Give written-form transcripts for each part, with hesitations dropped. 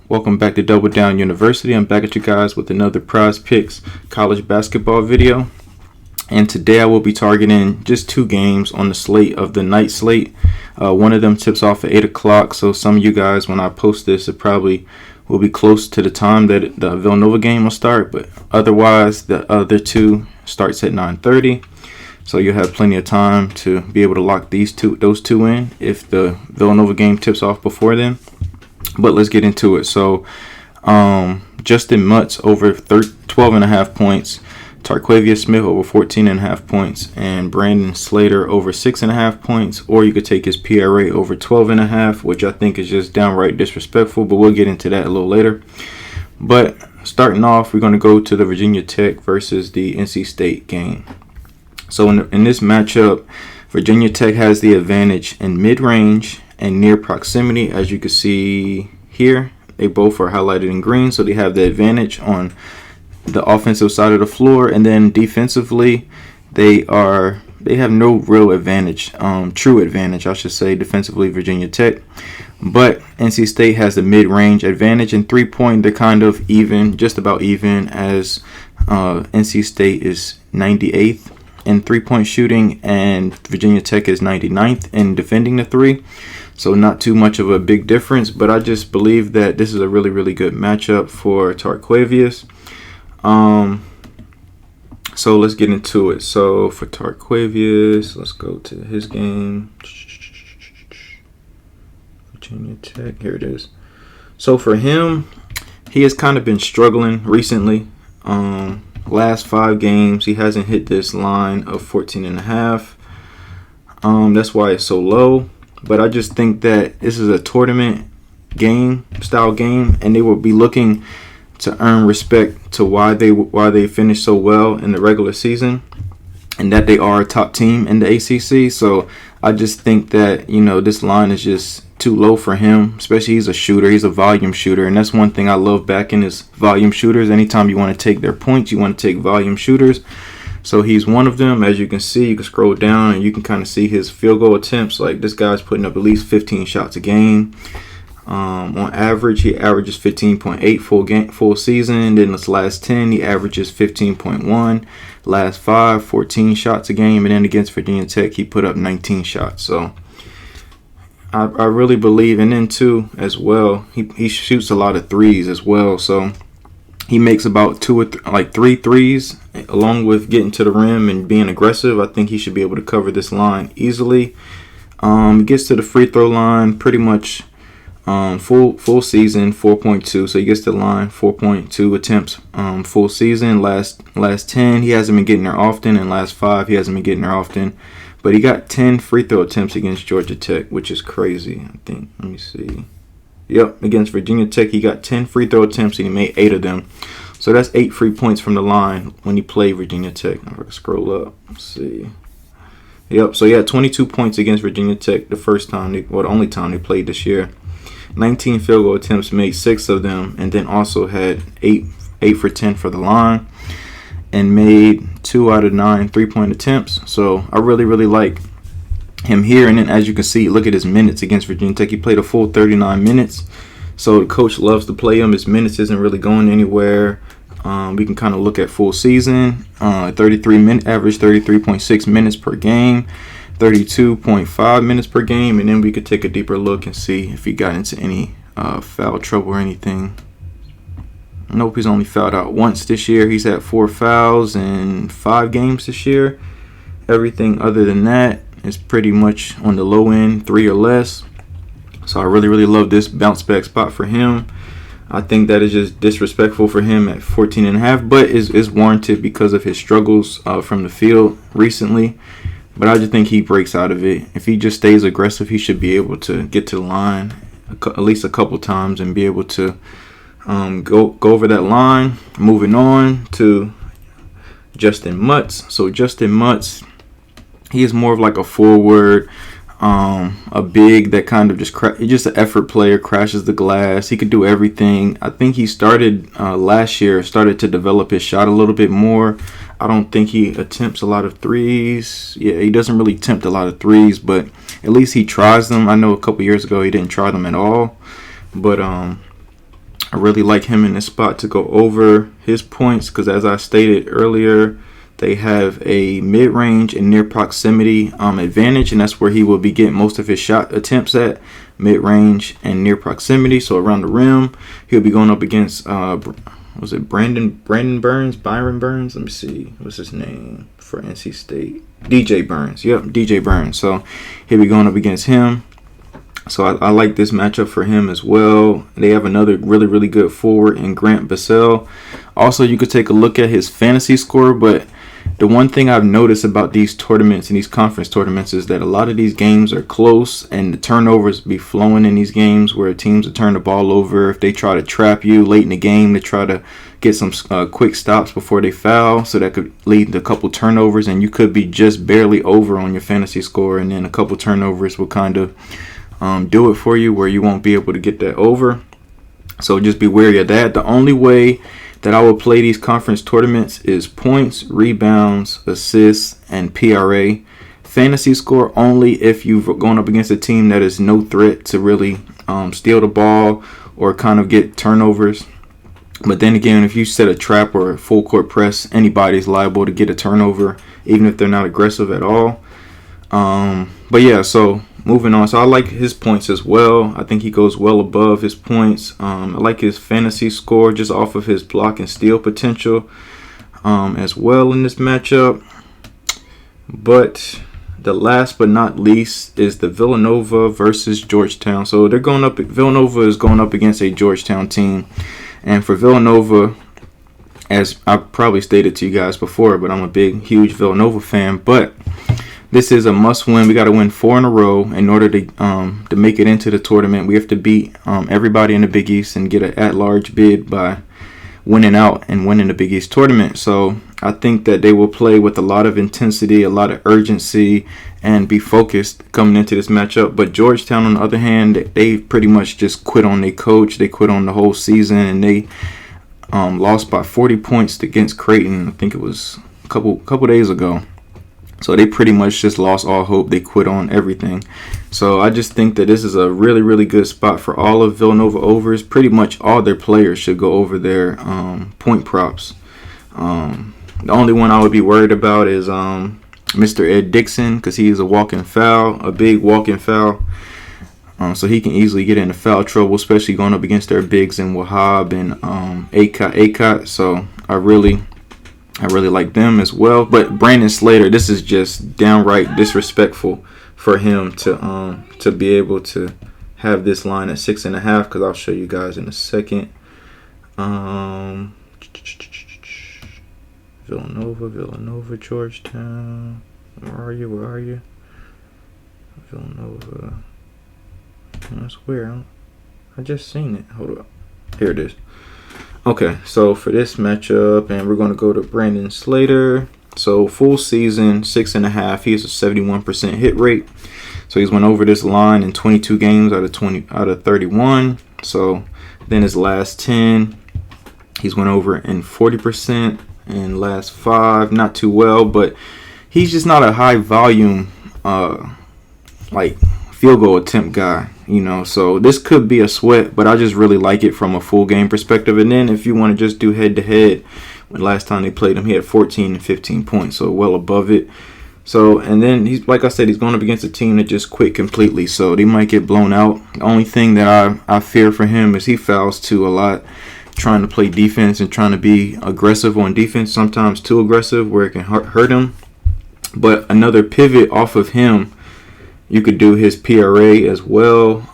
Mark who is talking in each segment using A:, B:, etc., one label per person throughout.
A: Welcome back to Double Down University. I'm back at you guys with another PrizePicks college basketball video. And today I will be targeting just two games on the slate of the night slate. One of them tips off at 8 o'clock, so some of you guys, when I post this, it probably will be close to the time that the Villanova game will start. But otherwise, the other two starts at 9:30. So you'll have plenty of time to be able to lock those two in if the Villanova game tips off before then. But let's get into it. So Justin Mutz over 12.5 points, Tarquavia Smith over 14.5 points, and Brandon Slater over 6.5 points. Or you could take his PRA over 12.5, which I think is just downright disrespectful, but we'll get into that a little later. But starting off, we're going to go to the Virginia Tech versus the NC State game. So in this matchup, Virginia Tech has the advantage in mid-range and near proximity. As you can see here, they both are highlighted in green, so they have the advantage on the offensive side of the floor. And then defensively, they have no real advantage, true advantage, I should say, defensively, Virginia Tech. But NC State has the mid-range advantage. In three-point, they're kind of even, just about even, as NC State is 98th in three-point shooting, and Virginia Tech is 99th in defending the three. So not too much of a big difference, but I just believe that this is a really, really good matchup for Tarquavius. So let's get into it. So for Tarquavius, let's go to his game. Virginia Tech, here it is. So for him, he has kind of been struggling recently. Last 5 games, he hasn't hit this line of 14.5. That's why it's so low. But I just think that this is a tournament style game, and they will be looking to earn respect to why they finished so well in the regular season, and that they are a top team in the ACC. So I just think that, this line is just too low for him, especially he's a shooter. He's a volume shooter, and that's one thing I love backing is volume shooters. Anytime you want to take their points, you want to take volume shooters. So he's one of them. As you can see, you can scroll down and you can kind of see his field goal attempts. Like, this guy's putting up at least 15 shots a game. On average, he averages 15.8 full season. Then this last 10, he averages 15.1. Last 5, 14 shots a game. And then against Virginia Tech, he put up 19 shots. So I really believe. And then too, as well, he shoots a lot of threes as well. So he makes about 3 threes, along with getting to the rim and being aggressive. I think he should be able to cover this line easily. He gets to the free throw line pretty much full season, 4.2. So he gets to the line, 4.2 attempts full season. Last 10, he hasn't been getting there often, and last 5, he hasn't been getting there often. But he got 10 free throw attempts against Georgia Tech, which is crazy, I think. Let me see. Yep, against Virginia Tech, he got 10 free throw attempts, and he made 8 of them. So that's 8 free points from the line when he played Virginia Tech. I'm going to scroll up. Let's see. Yep, so he had 22 points against Virginia Tech the only time they played this year. 19 field goal attempts, made 6 of them, and then also had 8 for 10 for the line, and made 2 out of 9 3-point attempts. So I really, really like him here. And then as you can see, look at his minutes against Virginia Tech. He played a full 39 minutes. So the coach loves to play him. His minutes isn't really going anywhere. We can kind of look at full season. 33 minute average, 33.6 minutes per game, 32.5 minutes per game. And then we could take a deeper look and see if he got into any foul trouble or anything. Nope, he's only fouled out once this year. He's had 4 fouls in 5 games this year. Everything other than that is pretty much on the low end, 3 or less. So I really, really love this bounce back spot for him. I think that is just disrespectful for him at 14.5, but is warranted because of his struggles from the field recently. But I just think he breaks out of it. If he just stays aggressive, he should be able to get to the line at least a couple times and be able to go over that line. Moving on to Justin Mutz. So Justin Mutz, he is more of like a forward, a big that kind of just an effort player, crashes the glass. He could do everything. I think he started last year, started to develop his shot a little bit more. I don't think he attempts a lot of threes. Yeah, he doesn't really attempt a lot of threes, but at least he tries them. I know a couple years ago he didn't try them at all. But I really like him in this spot to go over his points because, as I stated earlier, they have a mid-range and near proximity advantage, and that's where he will be getting most of his shot attempts at, mid-range and near proximity. So around the rim, he'll be going up against was it Byron Burns? Let me see, what's his name for NC State? DJ Burns. Yep, DJ Burns. So he'll be going up against him. So I like this matchup for him as well. They have another really, really good forward in Grant Basell. Also, you could take a look at his fantasy score, but the one thing I've noticed about these tournaments and these conference tournaments is that a lot of these games are close and the turnovers be flowing in these games where teams will turn the ball over if they try to trap you late in the game to try to get some quick stops before they foul. So that could lead to a couple turnovers and you could be just barely over on your fantasy score, and then a couple turnovers will kind of do it for you where you won't be able to get that over. So just be wary of that. The only way that I will play these conference tournaments is points, rebounds, assists, and PRA. Fantasy score only if you're going up against a team that is no threat to really steal the ball or kind of get turnovers. But then again, if you set a trap or a full court press, anybody's liable to get a turnover, even if they're not aggressive at all. But yeah, so moving on. So I like his points as well. I think he goes well above his points. I like his fantasy score just off of his block and steal potential as well in this matchup. But the last but not least is the Villanova versus Georgetown. So they're going up. Villanova is going up against a Georgetown team. And for Villanova, as I probably stated to you guys before, but I'm a huge Villanova fan. But this is a must-win. We got to win 4 in a row in order to make it into the tournament. We have to beat everybody in the Big East and get an at-large bid by winning out and winning the Big East tournament. So I think that they will play with a lot of intensity, a lot of urgency, and be focused coming into this matchup. But Georgetown, on the other hand, they pretty much just quit on their coach. They quit on the whole season, and they lost by 40 points against Creighton. I think it was a couple days ago. So they pretty much just lost all hope. They quit on everything. So I just think that this is a really, really good spot for all of Villanova overs. Pretty much all their players should go over their point props. The only one I would be worried about is Mr. Ed Dixon, because he is a walking foul, a big walking foul. So he can easily get into foul trouble, especially going up against their bigs in Wahab and Akot. So I really like them as well. But Brandon Slater, this is just downright disrespectful for him to be able to have this line at 6.5, because I'll show you guys in a second. Villanova, Georgetown. Where are you? Villanova. That's weird. I just seen it. Hold up. Here it is. Okay, so for this matchup, and we're going to go to Brandon Slater. So full season, 6.5. He has a 71% hit rate. So he's went over this line in 22 games out of 31. So then his last 10, he's went over in 40%. In last 5, not too well, but he's just not a high volume field goal attempt guy, so this could be a sweat, but I just really like it from a full game perspective. And then if you want to just do head to head, when last time they played him, he had 14 and 15 points, so well above it. So, and then he's, like I said, he's going up against a team that just quit completely, so they might get blown out. The only thing that I fear for him is he fouls too a lot, trying to play defense and trying to be aggressive on defense, sometimes too aggressive where it can hurt him. But another pivot off of him, you could do his PRA as well.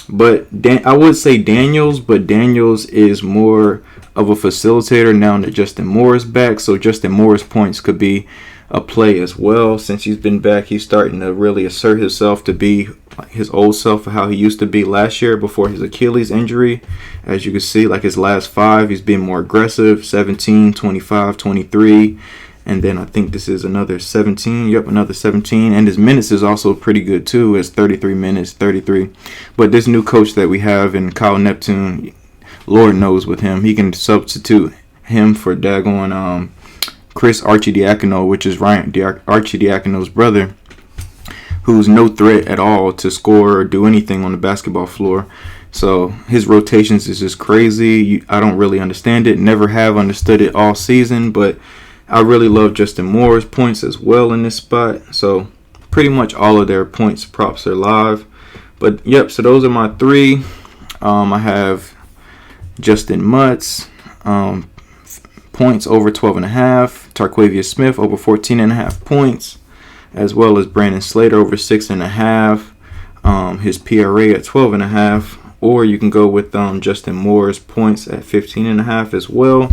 A: But I would say Daniels, but Daniels is more of a facilitator now that Justin Moore is back. So Justin Moore's points could be a play as well. Since he's been back, he's starting to really assert himself to be his old self of how he used to be last year before his Achilles injury. As you can see, like his last 5, he's been more aggressive, 17, 25, 23. And then I think this is another 17. Yep, another 17. And his minutes is also pretty good too. It's 33 minutes, 33. But this new coach that we have in Kyle Neptune, Lord knows with him, he can substitute him for daggone Chris Archidiakono, which is Ryan Archidiakono's brother, who's no threat at all to score or do anything on the basketball floor. So his rotations is just crazy. I don't really understand it. Never have understood it all season, but I really love Justin Moore's points as well in this spot. So pretty much all of their points props are live. But yep, so those are my three. I have Justin Mutz, points over 12.5. Tarquavius Smith over 14.5 points, as well as Brandon Slater over 6.5. His PRA at 12.5. Or you can go with Justin Moore's points at 15.5 as well.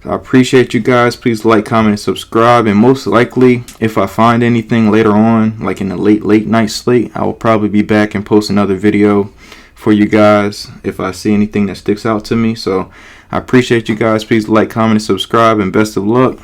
A: I appreciate you guys. Please like, comment, and subscribe. And most likely, if I find anything later on, like in the late night slate, I will probably be back and post another video for you guys if I see anything that sticks out to me. So I appreciate you guys. Please like, comment, and subscribe. And best of luck.